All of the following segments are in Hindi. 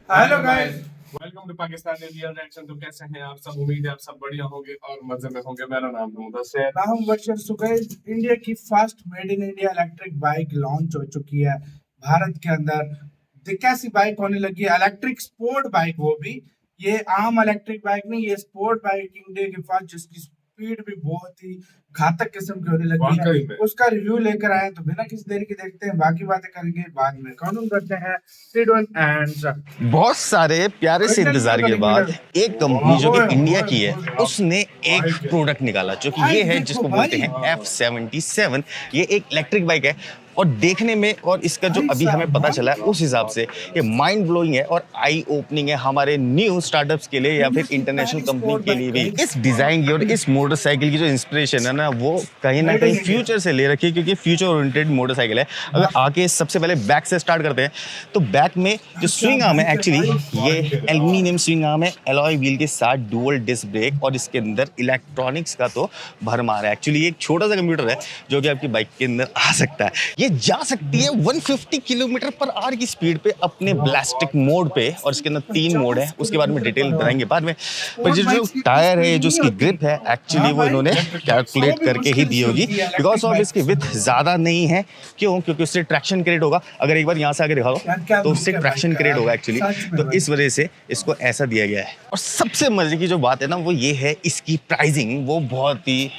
Hello guys. Welcome to Pakistani real reaction. तो कैसे हैं आप सब? उम्मीद है आप सब बढ़िया होंगे और मजे में होंगे। मेरा नाम मुदस्सिर। नाम बशर। सो गाइस, इंडिया की first made in India electric bike launch हो चुकी है भारत के अंदर। कैसी बाइक होने लगी है? इलेक्ट्रिक स्पोर्ट बाइक, वो भी ये आम इलेक्ट्रिक बाइक नहीं, ये स्पोर्ट बाइक इंडिया की फर्स्ट, जिसकी स्पीड भी बहुत ही घातक किस्म की होने लगी वाकई है। में उसका रिव्यू लेकर आए हैं, तो बिना किसी देरी के देखते हैं, बाकी बातें करेंगे बाद में। काउंट करते हैं 3 2 एंड बहुत सारे प्यारे से इंतजार के बाद एक कंपनी जो कि इंडिया की है उसने एक प्रोडक्ट निकाला जो कि ये है, जिसको बोलते हैं F77। ये एक इलेक्ट्रिक बाइक है और देखने में और इसका जो अभी हमें पता चला है उस हिसाब से ये माइंड ब्लोइंग है और आई ओपनिंग है हमारे न्यू स्टार्टअप्स के लिए या फिर इंटरनेशनल कंपनी के लिए भी। इस डिजाइन की और इस मोटरसाइकिल की जो इंस्पिरेशन है ना, वो कहीं ना कहीं फ्यूचर से ले रखी है, क्योंकि फ्यूचर ओरिएंटेड मोटरसाइकिल है। अगर आके सबसे पहले बैक से स्टार्ट करते हैं तो बैक में जो स्विंग आर्म है, एक्चुअली ये एल्यूमिनियम स्विंग आर्म है, एलॉय व्हील के साथ डुअल डिस्क ब्रेक और इसके अंदर इलेक्ट्रॉनिक्स का तो भरमार है। एक्चुअली ये एक छोटा सा कंप्यूटर है जो कि आपकी बाइक के अंदर आ सकता है। ये जा सकती है 150 किलोमीटर पर आवर की स्पीड पे अपने ब्लास्टिक मोड पे, और इसके अंदर 3 मोड है, उसके बारे में डिटेल बताएंगे बाद में। पर ये जो टायर है, जो इसकी ग्रिप है, एक्चुअली वो इन्होंने कैलकुलेट करके ही दी होगी, बिकॉज ऑफ इसकी विड्थ ज्यादा नहीं है। क्यों? क्योंकि उससे ट्रैक्शन क्रिएट होगा। अगर एक बार यहाँ से आगे दिखा दो तो उससे ट्रैक्शन क्रिएट होगा एक्चुअली, तो इस वजह से इसको ऐसा दिया गया है। और सबसे मजे की जो बात है ना, वो ये है इसकी प्राइसिंग। वो बहुत ही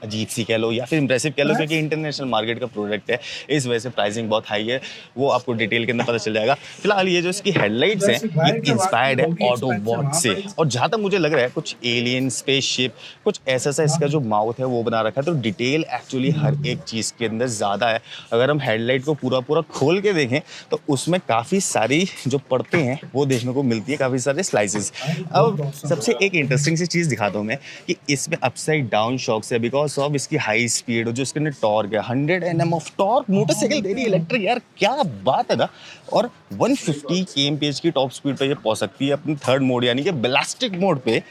अजीब सी कह लो या फिर इंप्रेसिव कह लो, क्योंकि इंटरनेशनल मार्केट का प्रोडक्ट है, इस वजह से प्राइसिंग बहुत हाई है। वो आपको डिटेल के अंदर पता चल जाएगा। फिलहाल ये जो इसकी हेडलाइट्स हैं, ये इंस्पायर्ड है ऑटोबॉट से, और जहाँ तक मुझे लग रहा है कुछ एलियन स्पेसशिप कुछ ऐसा सा इसका जो माउथ है वो बना रखा है। तो डिटेल एक्चुअली हर एक चीज़ के अंदर ज़्यादा है। अगर हम हेडलाइट को पूरा पूरा खोल के देखें तो उसमें काफ़ी सारी जो परतें हैं वो देखने को मिलती है, काफ़ी सारे स्लाइसेस। अब सबसे एक इंटरेस्टिंग सी चीज़ दिखाता हूँ मैं कि इसमें अपसाइड डाउन शॉक्स है, बिकॉज ऑफ इसकी हाई स्पीड और जो इसके अंदर टॉर्क है, 100 Nm ऑफ टॉर्क मोटरसाइकिल दे रही है इलेक्ट्रिक। यार क्या बात है ना। और 150 kmph की टॉप स्पीड पे ये पहुंच सकती है अपनी थर्ड मोड यानी कि ब्लास्टिक मोड पे।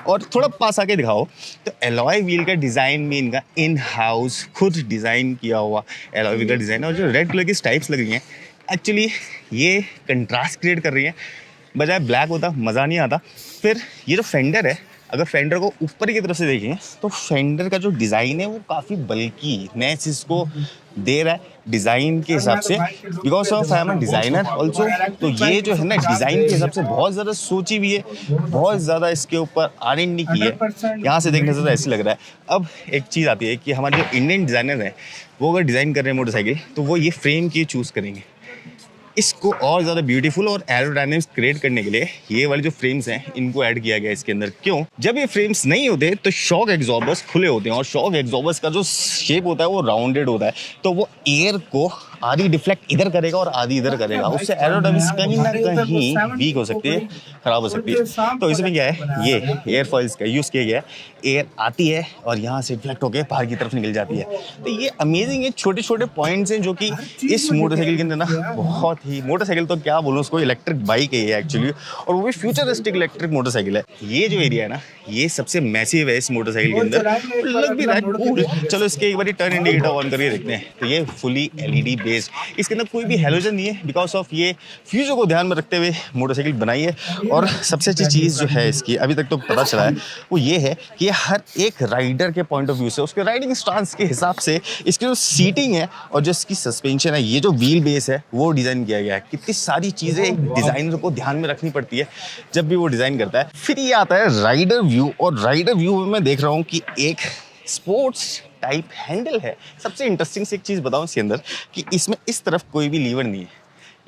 और थोड़ा पास आके दिखाओ तो एलॉय व्हील का डिज़ाइन भी इनका इन हाउस खुद डिज़ाइन किया हुआ एलॉय व्हील का डिज़ाइन है। और जो रेड कलर की स्ट्राइप्स लग रही हैं, एक्चुअली ये कंट्रास्ट क्रिएट कर रही हैं। बजाय ब्लैक होता मज़ा नहीं आता। फिर ये जो फेंडर है, अगर फेंडर को ऊपर की तरफ से देखें तो फेंडर का जो डिज़ाइन है वो काफ़ी बल्की नेस इसको दे रहा है डिज़ाइन के हिसाब से, because of I am a designer also. तो ये जो है ना डिज़ाइन के हिसाब से बहुत ज़्यादा सोची हुई है, बहुत ज़्यादा इसके ऊपर R&D की है। यहाँ से देखने से तो ऐसे लग रहा है। अब एक चीज़ आती है कि हमारे जो इंडियन डिज़ाइनर हैं वो अगर डिज़ाइन कर रहे हैं मोटरसाइकिल, तो वो ये फ्रेम की चूज़ करेंगे। इसको और ज़्यादा ब्यूटीफुल और एरोडायनेमिक्स क्रिएट करने के लिए ये वाले जो फ्रेम्स हैं इनको ऐड किया गया है इसके अंदर। क्यों? जब ये फ्रेम्स नहीं होते तो शॉक एग्जॉर्बर्स खुले होते हैं, और शॉक एग्जॉर्बर्स का जो शेप होता है वो राउंडेड होता है, तो वो एयर को आधी डिफ्लेक्ट इधर करेगा और आधी इधर करेगा। उससे एरोडायनेमिक्स कहीं ना कहीं वीक हो सकती है, खराब हो सकती है। तो इसमें क्या है, ये एयर फॉइल्स का यूज़ किया गया है। एयर आती है और यहाँ से डिफ्लेक्ट होकर बाहर की तरफ निकल जाती है। तो ये अमेजिंग है, छोटे छोटे पॉइंट्स हैं जो कि इस मोटरसाइकिल के अंदर ना बहुत ही, मोटरसाइकिल तो क्या बोलूँ उसको, इलेक्ट्रिक बाइक है ये एक्चुअली, और वो भी फ्यूचरिस्टिक इलेक्ट्रिक मोटरसाइकिल है। ये जो एरिया है ना, ये सबसे मैसिव है इस मोटरसाइकिल के अंदर, लग भी रहा है कूल। चलो इसके एक बार टर्न इंडिकेटर ऑन करके देखते हैं। तो ये फुली LED बेस्ड, इसके अंदर कोई भी हेलोजन नहीं है, बिकॉज ऑफ ये फ्यूचर को ध्यान में रखते हुए मोटरसाइकिल बनाई है। और सबसे अच्छी चीज़ जो है इसकी अभी तक तो पता चला है वो ये है कि ये हर एक राइडर के पॉइंट ऑफ व्यू से, उसके राइडिंग स्टांस के हिसाब से इसकी जो सीटिंग है और जो इसकी सस्पेंशन है, ये जो व्हील बेस है वो डिज़ाइन किया गया है। कितनी सारी चीज़ें एक डिज़ाइनर को ध्यान में रखनी पड़ती है जब भी वो डिज़ाइन करता है। फिर ये आता है राइडर व्यू, और राइडर व्यू में मैं देख रहा हूँ कि एक स्पोर्ट्स टाइप हैंडल है। सबसे इंटरेस्टिंग सी एक चीज़ बताऊँ इसके अंदर कि इसमें इस तरफ कोई भी लीवर नहीं है,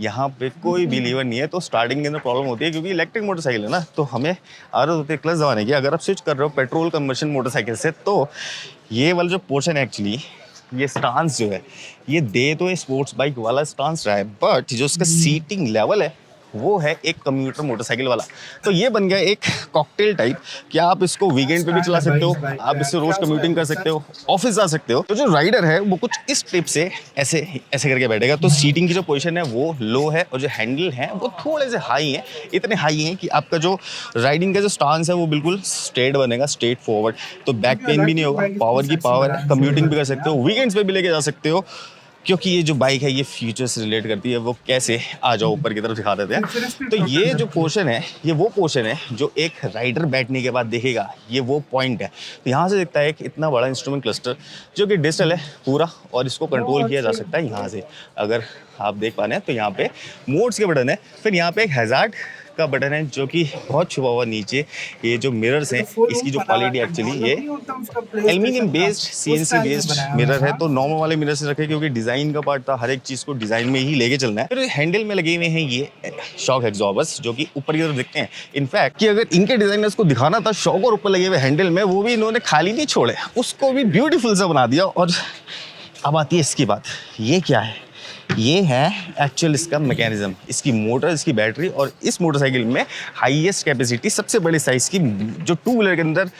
यहाँ पे कोई भी लीवर नहीं है। तो स्टार्टिंग के अंदर प्रॉब्लम होती है, क्योंकि इलेक्ट्रिक मोटरसाइकिल है ना, तो हमें आदत होती है क्लच दबाने की। अगर आप स्विच कर रहे हो पेट्रोल कंबशन मोटरसाइकिल से, तो ये वाला जो पोर्शन है एक्चुअली, ये स्टांस जो है ये दे तो स्पोर्ट्स बाइक वाला स्टांस रहा है, बट जो उसका सीटिंग लेवल है वो है एक कम्यूटर मोटरसाइकिल वाला। तो ये बन गया एक कॉकटेल टाइप कि आप इसको वीकेंड पे भी चला सकते हो, आप इससे रोज कम्यूटिंग कर सकते हो, ऑफिस जा सकते हो। तो जो राइडर है वो कुछ इस टिप से ऐसे ऐसे करके बैठेगा। तो सीटिंग की जो पोजीशन है वो लो है, और जो हैंडल है वो थोड़े से हाई हैं, इतने हाई हैं कि आपका जो राइडिंग का जो स्टांस है वो बिल्कुल स्ट्रेट बनेगा, स्ट्रेट फॉरवर्ड। तो बैक पेन भी नहीं होगा, पावर की पावर है, कम्यूटिंग भी कर सकते हो, वीकेंड्स पे भी लेके जा सकते हो। क्योंकि ये जो बाइक है ये फ्यूचर से रिलेट करती है। वो कैसे, आ जाओ ऊपर की तरफ दिखा देते हैं। तो ये जो पोर्शन है ये वो पोर्शन है जो एक राइडर बैठने के बाद देखेगा, ये वो पॉइंट है। तो यहाँ से दिखता है एक इतना बड़ा इंस्ट्रूमेंट क्लस्टर जो कि डिजिटल है पूरा, और इसको कंट्रोल किया जा सकता है यहाँ से। अगर आप देख पा रहे हैं तो यहाँ पे मोड्स के बटन है, फिर यहाँ पे एक हैजार्ड का बटन है जो कि बहुत छुपा हुआ नीचे। ये जो मिरर्स हैं इसकी जो क्वालिटी एक्चुअली ये aluminium based CNC based mirror है। तो नॉर्मल वाले मिरर से रखे क्योंकि डिजाइन का पार्ट था, हर एक चीज को डिजाइन में ही लेके चलना है। फिर हैंडल में लगे हुए हैं ये शॉक एब्जॉर्बर्स जो कि ऊपर की तरफ दिखते हैं। इनफैक्ट कि अगर इनके डिजाइनर्स को दिखाना था शॉक और ऊपर लगे हुए हैंडल में, वो भी इन्होंने खाली नहीं छोड़े, उसको भी ब्यूटीफुल सा बना दिया। और अब आती है इसकी बात, ये क्या है? ये है एक्चुअल इसका मैकेनिज्म, इसकी मोटर, इसकी बैटरी। और इस मोटरसाइकिल में हाईएस्ट कैपेसिटी, सबसे बड़े साइज की जो टू व्हीलर के अंदर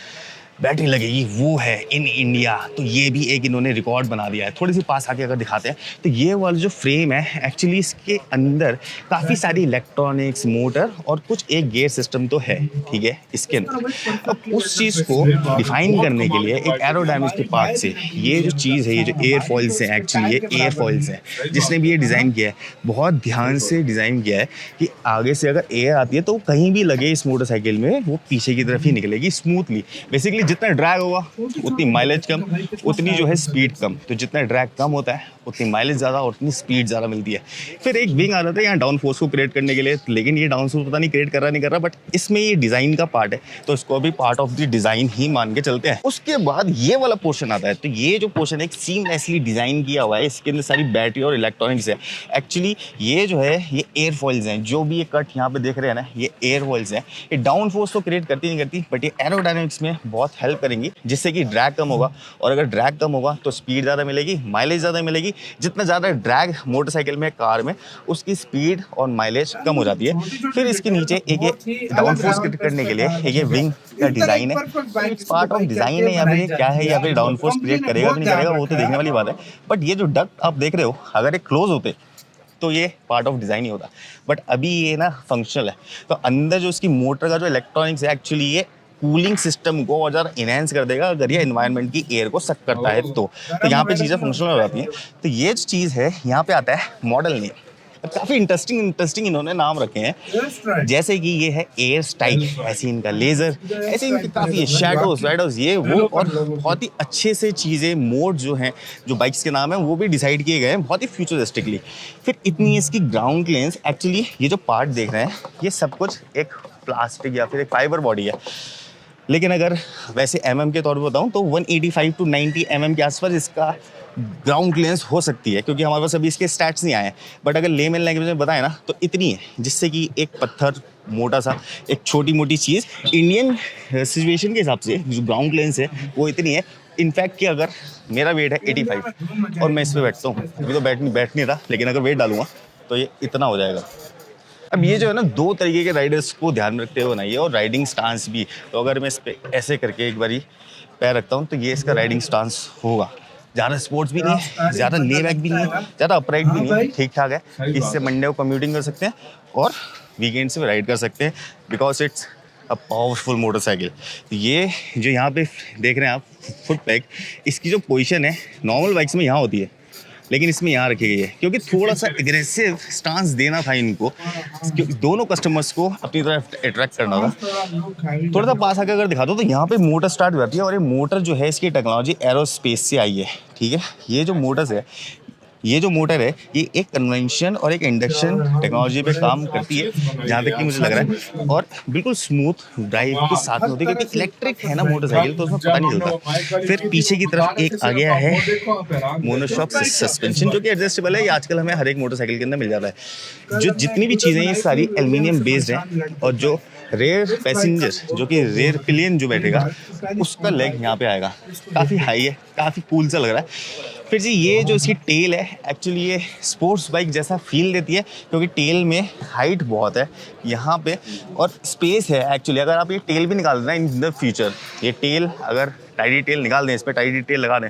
बैटरी लगेगी वो है इन इंडिया। तो ये भी एक इन्होंने रिकॉर्ड बना दिया है। थोड़ी सी पास आके अगर दिखाते हैं तो ये वाला जो फ्रेम है एक्चुअली इसके अंदर काफ़ी सारी इलेक्ट्रॉनिक्स, मोटर और कुछ एक गियर सिस्टम तो है, ठीक है इसके अंदर। अब उस चीज़ को डिफाइन करने के लिए एक एरोडायनामिक्स के पार्ट से ये जो चीज़ है, ये जो एयर फॉइल्स हैं, एक्चुअली ये एयर फॉइल्स हैं। जिसने भी ये डिज़ाइन किया है बहुत ध्यान से डिज़ाइन किया है कि आगे से अगर एयर आती है तो कहीं भी लगे इस मोटरसाइकिल में वो पीछे की तरफ ही निकलेगी स्मूथली। बेसिकली जितना ड्रैग होगा उतनी माइलेज कम, उतनी जो है स्पीड कम। तो जितना ड्रैग कम होता है उतनी माइलेज ज़्यादा और उतनी स्पीड ज़्यादा मिलती है। फिर एक विंग आ जाता है यहाँ डाउन फोर्स को क्रिएट करने के लिए, लेकिन ये डाउन फोर्स पता नहीं क्रिएट कर रहा, बट इसमें ये डिज़ाइन का पार्ट है तो इसको भी पार्ट ऑफ द डिज़ाइन ही मान के चलते हैं। उसके बाद ये वाला पोर्शन आता है। तो ये जो पोर्शन है एक सीमलेसली डिज़ाइन किया हुआ है, इसके अंदर सारी बैटरी और इलेक्ट्रॉनिक्स है। एक्चुअली ये जो है ये एयर फॉइल्स हैं, जो भी ये कट यहाँ पे देख रहे हैं ना, ये एयर फॉइल्स हैं। ये डाउन फोर्स तो क्रिएट करती नहीं करती, बट ये एरोडायनामिक्स में बहुत हेल्प करेंगी, जिससे कि ड्रैग कम होगा। और अगर ड्रैग कम होगा तो स्पीड ज़्यादा मिलेगी, माइलेज ज़्यादा मिलेगी। जितना ज़्यादा ड्रैग मोटरसाइकिल में, कार में, उसकी स्पीड और माइलेज कम हो जाती है। फिर इसके नीचे एक ये डाउन फोर्स क्रिएट करने के लिए ये विंग का डिज़ाइन है, पार्ट ऑफ डिज़ाइन है या फिर ये क्या है, या फिर डाउन फोर्स क्रिएट करेगा कि नहीं करेगा वो तो देखने वाली बात है। बट ये जो डक्ट आप देख रहे हो, अगर ये क्लोज होते तो ये पार्ट ऑफ डिज़ाइन ही होता, बट अभी ये ना फंक्शनल है। तो अंदर जो इसकी मोटर का जो इलेक्ट्रॉनिक्स है एक्चुअली ये कूलिंग सिस्टम को और ज़्यादा इनहेंस कर देगा अगर ये एनवायरनमेंट की एयर को सक करता है तो यहाँ पे चीज़ें फंक्शनल हो जाती हैं। तो ये जो चीज़ है यहाँ पे आता है मॉडल नेम। काफ़ी इंटरेस्टिंग इन्होंने नाम रखे हैं, जैसे कि ये है एयर स्टाइल, ऐसे इनका लेज़र, ऐसे इनके काफ़ी शैडोज ये वो, और बहुत ही अच्छे से चीज़ें, मोड जो हैं, जो बाइक्स के नाम हैं वो भी डिसाइड किए गए हैं बहुत ही फ्यूचरिस्टिकली। फिर इतनी इसकी ग्राउंड क्लियरेंस, एक्चुअली ये जो पार्ट देख रहे हैं ये सब कुछ एक प्लास्टिक या फिर एक फाइबर बॉडी है, लेकिन अगर वैसे के तौर पर बताऊँ तो 185 to 90 के आसपास इसका ग्राउंड क्लियरेंस हो सकती है, क्योंकि हमारे पास अभी इसके स्टैट्स नहीं आए हैं। बट अगर लेमन लैंग्वेज में बताएं ना तो इतनी है, जिससे कि एक पत्थर मोटा सा, एक छोटी मोटी चीज़ इंडियन सिचुएशन के हिसाब से जो ग्राउंड क्लियरेंस है वो इतनी है। इनफैक्ट कि अगर मेरा वेट है 85 और मैं इस पर बैठता हूँ, अभी तो बैठ नहीं रहा, लेकिन अगर वेट डालूंगा तो ये इतना हो जाएगा। अब ये जो है ना दो तरीके के राइडर्स को ध्यान में रखते हुए बनाइए, और राइडिंग स्टांस भी। तो अगर मैं इस पर ऐसे करके एक बारी पैर रखता हूँ तो ये इसका राइडिंग स्टांस होगा। ज़्यादा स्पोर्ट्स भी नहीं है, ज़्यादा ले बैक भी नहीं है, ज़्यादा अपराइट भी नहीं है, ठीक ठाक है। इससे मंडे को कम्यूटिंग कर सकते हैं और वीकेंड से राइड कर सकते हैं, because it's a powerful motorcycle. तो ये जो यहाँ पे देख रहे हैं आप फुट पैक, इसकी जो पोजीशन है नॉर्मल बाइक्स में यहाँ होती है, लेकिन इसमें यहाँ रखी गई है क्योंकि थोड़ा सा एग्रेसिव स्टांस देना था इनको, दोनों कस्टमर्स को अपनी तरफ अट्रैक्ट करना था। थोड़ा सा पास आकर अगर दिखा दो तो यहाँ पे मोटर स्टार्ट हो जाती है, और ये मोटर जो है इसकी टेक्नोलॉजी एरोस्पेस से आई है, ठीक है। ये जो मोटर्स है, ये जो मोटर है ये एक कन्वेंशन और एक इंडक्शन टेक्नोलॉजी पे काम करती है, जहाँ तक कि मुझे लग रहा है, और बिल्कुल स्मूथ ड्राइव के साथ में होती है, क्योंकि इलेक्ट्रिक है ना मोटरसाइकिल तो उसमें पता नहीं चलता। फिर पीछे की तरफ एक आ गया है मोनोशॉक सस्पेंशन, जो कि एडजस्टेबल है, ये आजकल हमें हर एक मोटरसाइकिल के अंदर मिल जाता है। जो जितनी भी चीज़ें ये सारी एल्यूमिनियम बेस्ड हैं, और जो रेयर पैसेंजर जो कि रेयर पिलियन जो बैठेगा उसका लेग यहाँ पे आएगा, काफ़ी हाई है, काफ़ी कूल सा लग रहा है। फिर जी ये जो इसकी टेल है एक्चुअली ये स्पोर्ट्स बाइक जैसा फील देती है, क्योंकि टेल में हाइट बहुत है यहाँ पे और स्पेस है। एक्चुअली अगर आप ये टेल भी निकाल देना इन द फ्यूचर, ये टेल अगर टाइडी टेल निकाल दें, इस पर टाइडी टेल लगा दें,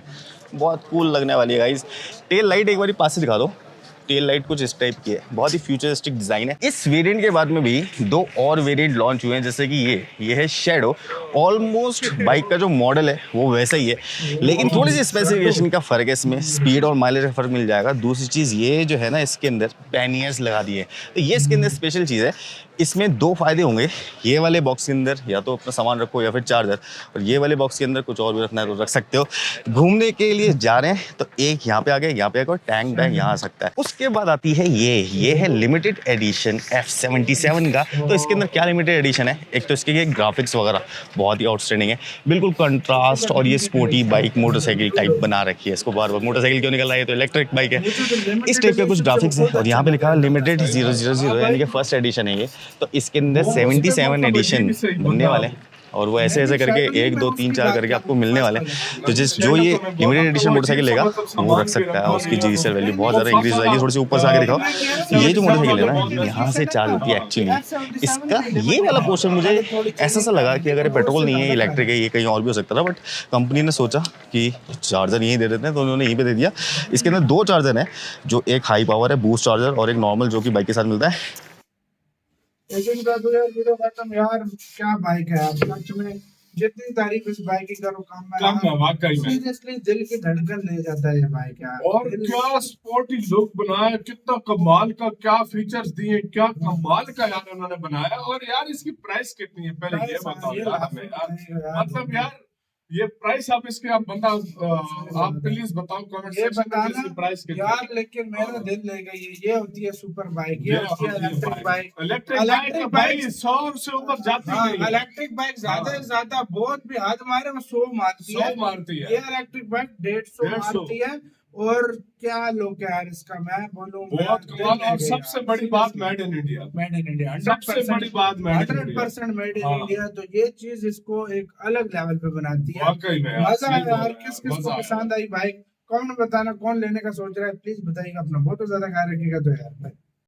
बहुत कूल लगने वाली है गाइस। टेल लाइट एक बार पास से दिखा दो, टेल लाइट कुछ इस टाइप की है, बहुत ही फ्यूचरिस्टिक डिजाइन है। इस वेरिएंट के बाद में भी 2 और वेरिएंट लॉन्च हुए हैं, जैसे कि ये है शेडो। ऑलमोस्ट बाइक का जो मॉडल है वो वैसा ही है, लेकिन थोड़ी सी स्पेसिफिकेशन का फर्क है इसमें, स्पीड और माइलेज का फर्क मिल जाएगा। दूसरी चीज़ ये जो है ना, इसके अंदर पैनियर्स लगा दिए, तो ये इसके अंदर स्पेशल चीज़ है। इसमें 2 फायदे होंगे, ये वाले बॉक्स के अंदर या तो अपना सामान रखो या फिर चार्जर, और ये वाले बॉक्स के अंदर कुछ और भी रखना है तो रख सकते हो। घूमने के लिए जा रहे हैं तो एक यहाँ पे आ गया, यहाँ पे आकर टैंक बैग यहाँ आ सकता है। उसके बाद आती है ये है लिमिटेड एडिशन F77 का। तो इसके अंदर क्या लिमिटेड एडिशन है, एक तो इसके ग्राफिक्स वगैरह बहुत ही आउटस्टैंडिंग है, बिल्कुल कंट्रास्ट, और ये स्पोर्टी बाइक मोटरसाइकिल टाइप बना रखी है। इसको बार बार मोटरसाइकिल क्यों निकल रहा है, ये तो इलेक्ट्रिक बाइक है। इस टाइप के कुछ ग्राफिक्स है, और यहाँ पे लिखा है लिमिटेड 000, यानी कि फर्स्ट एडिशन है ये। तो इसके अंदर 77 एडिशन बनने वाले हैं, और वो ऐसे ऐसे करके 1 2 3 4 करके आपको मिलने वाले हैं। तो जो ये लिमिटेड एडिशन मोटरसाइकिल लेगा वो रख सकता है, उसकी जीएसएल वैल्यू बहुत ज़्यादा इंक्रीज हो जाएगी। थोड़ी सी ऊपर से आके दिखाओ, ये जो मोटरसाइकिल है ना, ये यहाँ से चार्ज होती है एक्चुअली। इसका ये वाला पोर्शन मुझे ऐसा सा लगा कि अगर पेट्रोल नहीं है, इलेक्ट्रिक है, ये कहीं और भी हो सकता था, बट कंपनी ने सोचा कि चार्जर यहीं दे देते हैं, तो उन्होंने यहीं पे दे दिया। इसके अंदर 2 चार्जर हैं, जो एक हाई पावर है बूस्ट चार्जर, और एक नॉर्मल जो कि बाइक के साथ मिलता है। लेकिन का तो यार हीरो खत्म यार, क्या बाइक है यार, सच में जितनी तारीफ इस बाइक की करो कम है। वाकई में सीरियसली दिल की धड़कन ले जाता है ये बाइक यार। और क्या स्पोर्टी लुक बनाया, कितना कमाल का, क्या फीचर्स दिए, क्या कमाल का यार उन्होंने बनाया। और यार इसकी प्राइस कितनी है पहले ये बताओ यार हमें यार, मतलब यार ये प्राइस आप इसके आप प्लीज बताओ कमेंट ये सेक्शन में इसकी बताना प्राइस कितनी यार, है। लेकिन मेरा दिल ले गई है। ये होती है सुपर बाइक, ये होती है इलेक्ट्रिक बाइक। इलेक्ट्रिक बाइक 100 से ऊपर जाती है। इलेक्ट्रिक बाइक ज्यादा से ज्यादा बहुत भी हद मारे में 100 मारती है, 100 मारती है। ये इलेक्ट्रिक बाइक 150 मारती है। और क्या लोग यार इसका, मैं बोलूं बहुत कमाल। और सबसे बड़ी बात made in India, made in India, सबसे बड़ी बात made in 100% made in India. तो ये चीज इसको एक अलग लेवल पे बनाती है। वाकई में मजा है यार। किस किस को पसंद आई बाइक, कौन बताना, कौन लेने का सोच रहा है, प्लीज बताइएगा। अपना बहुत ज्यादा ख्याल रखिएगा। तो यार